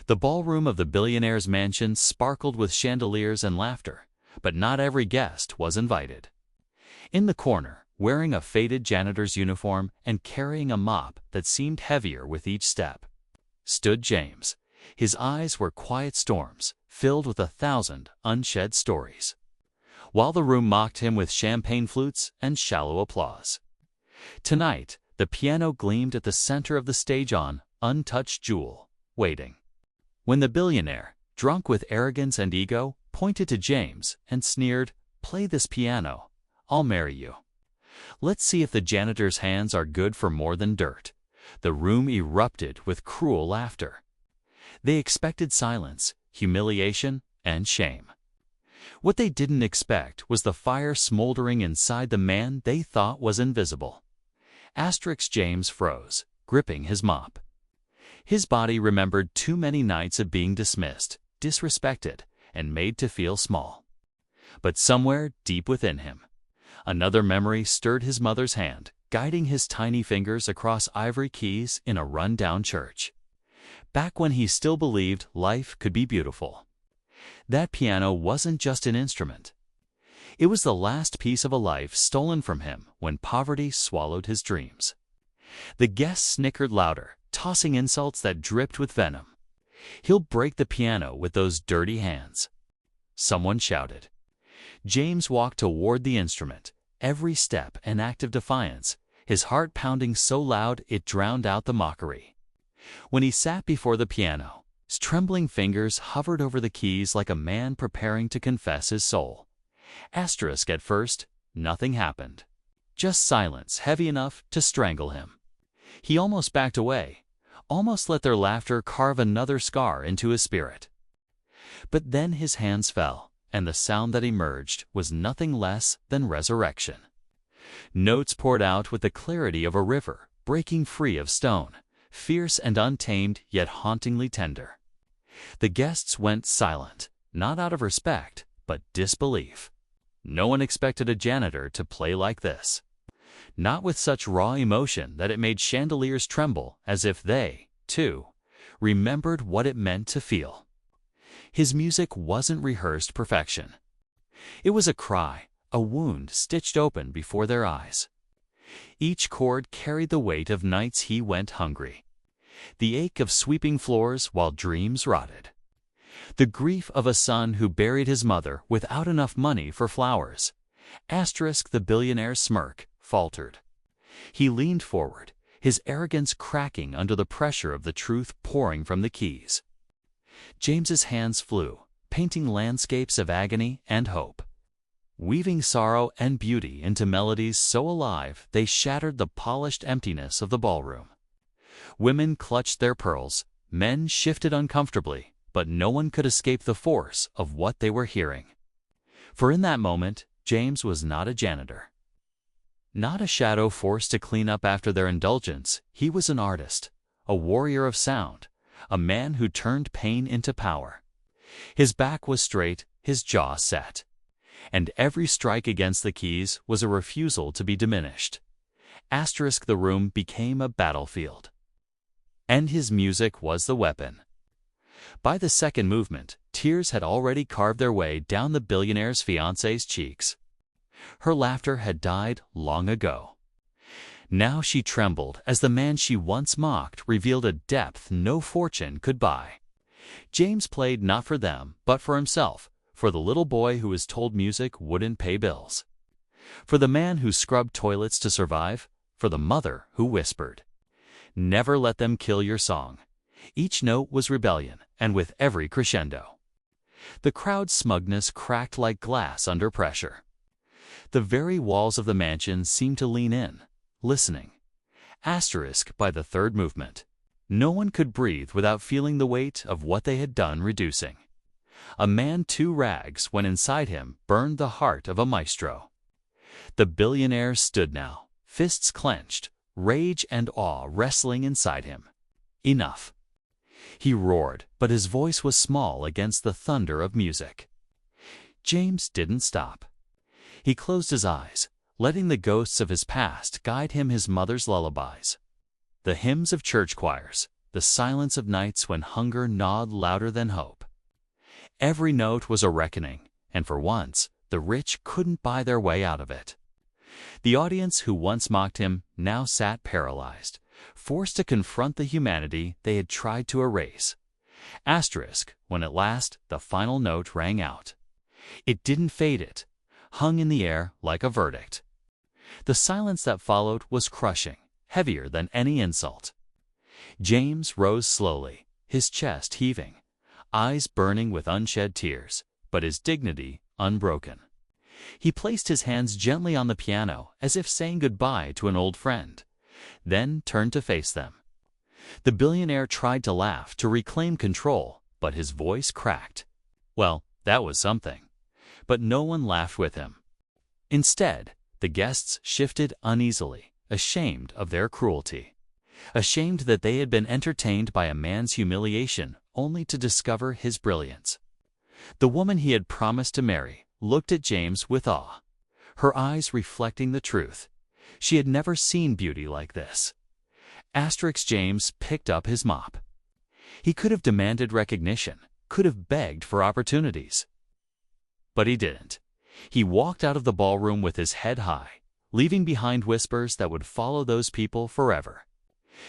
The ballroom of the billionaire's mansion sparkled with chandeliers and laughter, but not every guest was invited. In the corner, wearing a faded janitor's uniform and carrying a mop that seemed heavier with each step, stood James. His eyes were quiet storms, filled with 1,000 unshed stories, while the room mocked him with champagne flutes and shallow applause. Tonight, the piano gleamed at the center of the stage on untouched jewel, waiting. When the billionaire, drunk with arrogance and ego, pointed to James and sneered, "Play this piano, I'll marry you." Let's see if the janitor's hands are good for more than dirt. The room erupted with cruel laughter. They expected silence, humiliation, and shame. What they didn't expect was the fire smoldering inside the man they thought was invisible. James froze, gripping his mop. His body remembered too many nights of being dismissed, disrespected, and made to feel small. But somewhere deep within him, another memory stirred his mother's hand, guiding his tiny fingers across ivory keys in a run-down church. Back when he still believed life could be beautiful. That piano wasn't just an instrument. It was the last piece of a life stolen from him when poverty swallowed his dreams. The guests snickered louder, tossing insults that dripped with venom. "He'll break the piano with those dirty hands," someone shouted. James walked toward the instrument, every step an act of defiance, his heart pounding so loud it drowned out the mockery. When he sat before the piano, his trembling fingers hovered over the keys like a man preparing to confess his soul. At first, nothing happened. Just silence heavy enough to strangle him. He almost backed away, almost let their laughter carve another scar into his spirit. But then his hands fell, and the sound that emerged was nothing less than resurrection. Notes poured out with the clarity of a river, breaking free of stone, fierce and untamed yet hauntingly tender. The guests went silent, not out of respect, but disbelief. No one expected a janitor to play like this. Not with such raw emotion that it made chandeliers tremble as if they, too, remembered what it meant to feel. His music wasn't rehearsed perfection. It was a cry, a wound stitched open before their eyes. Each chord carried the weight of nights he went hungry, the ache of sweeping floors while dreams rotted, the grief of a son who buried his mother without enough money for flowers. The billionaire's smirk faltered. He leaned forward, his arrogance cracking under the pressure of the truth pouring from the keys. James's hands flew, painting landscapes of agony and hope, weaving sorrow and beauty into melodies so alive they shattered the polished emptiness of the ballroom. Women clutched their pearls, men shifted uncomfortably, but no one could escape the force of what they were hearing. For in that moment, James was not a janitor. Not a shadow forced to clean up after their indulgence. He was an artist, a warrior of sound, a man who turned pain into power. His back was straight, his jaw set, and every strike against the keys was a refusal to be diminished. The room became a battlefield, and his music was the weapon. By the second movement, tears had already carved their way down the billionaire's fiancée's cheeks. Her laughter had died long ago. Now she trembled as the man she once mocked revealed a depth no fortune could buy. James played not for them, but for himself, for the little boy who was told music wouldn't pay bills, for the man who scrubbed toilets to survive, for the mother who whispered, "Never let them kill your song." Each note was rebellion, and with every crescendo, the crowd's smugness cracked like glass under pressure. The very walls of the mansion seemed to lean in, listening. By the third movement, no one could breathe without feeling the weight of what they had done reducing. A man two rags when inside him burned the heart of a maestro. The billionaire stood now, fists clenched, rage and awe wrestling inside him. Enough. He roared, but his voice was small against the thunder of music. James didn't stop. He closed his eyes, letting the ghosts of his past guide him his mother's lullabies, the hymns of church choirs, the silence of nights when hunger gnawed louder than hope. Every note was a reckoning, and for once, the rich couldn't buy their way out of it. The audience who once mocked him now sat paralyzed, forced to confront the humanity they had tried to erase. Asterisk, when at last the final note rang out. It didn't fade, it hung in the air like a verdict. The silence that followed was crushing, heavier than any insult. James rose slowly, his chest heaving, eyes burning with unshed tears, but his dignity unbroken. He placed his hands gently on the piano as if saying goodbye to an old friend, then turned to face them. The billionaire tried to laugh to reclaim control, but his voice cracked. Well, that was something. But no one laughed with him. Instead, the guests shifted uneasily, ashamed of their cruelty, ashamed that they had been entertained by a man's humiliation only to discover his brilliance. The woman he had promised to marry looked at James with awe, her eyes reflecting the truth. She had never seen beauty like this. James picked up his mop. He could have demanded recognition, could have begged for opportunities. But he didn't. He walked out of the ballroom with his head high, leaving behind whispers that would follow those people forever.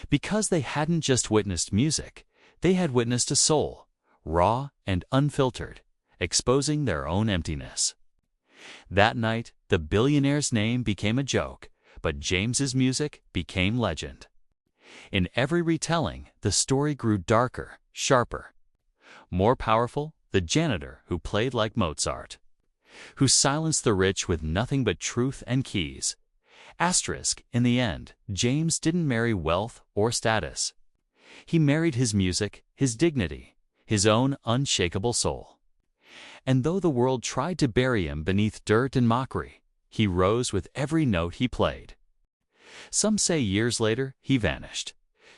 Because they hadn't just witnessed music, they had witnessed a soul, raw and unfiltered, exposing their own emptiness. That night, the billionaire's name became a joke, but James's music became legend. In every retelling, the story grew darker, sharper. More powerful, the janitor who played like Mozart, who silenced the rich with nothing but truth and keys. In the end, James didn't marry wealth or status. He married his music, his dignity, his own unshakable soul. And though the world tried to bury him beneath dirt and mockery, he rose with every note he played. Some say years later he vanished,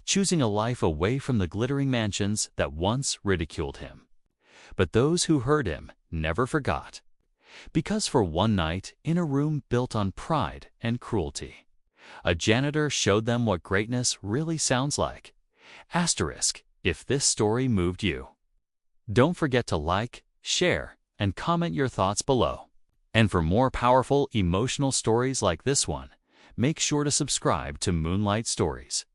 choosing a life away from the glittering mansions that once ridiculed him. But those who heard him never forgot, because for one night in a room built on pride and cruelty, a janitor showed them what greatness really sounds like. If this story moved you. Don't forget to like, share, and comment your thoughts below. And for more powerful emotional stories like this one, make sure to subscribe to Moonlight Stories.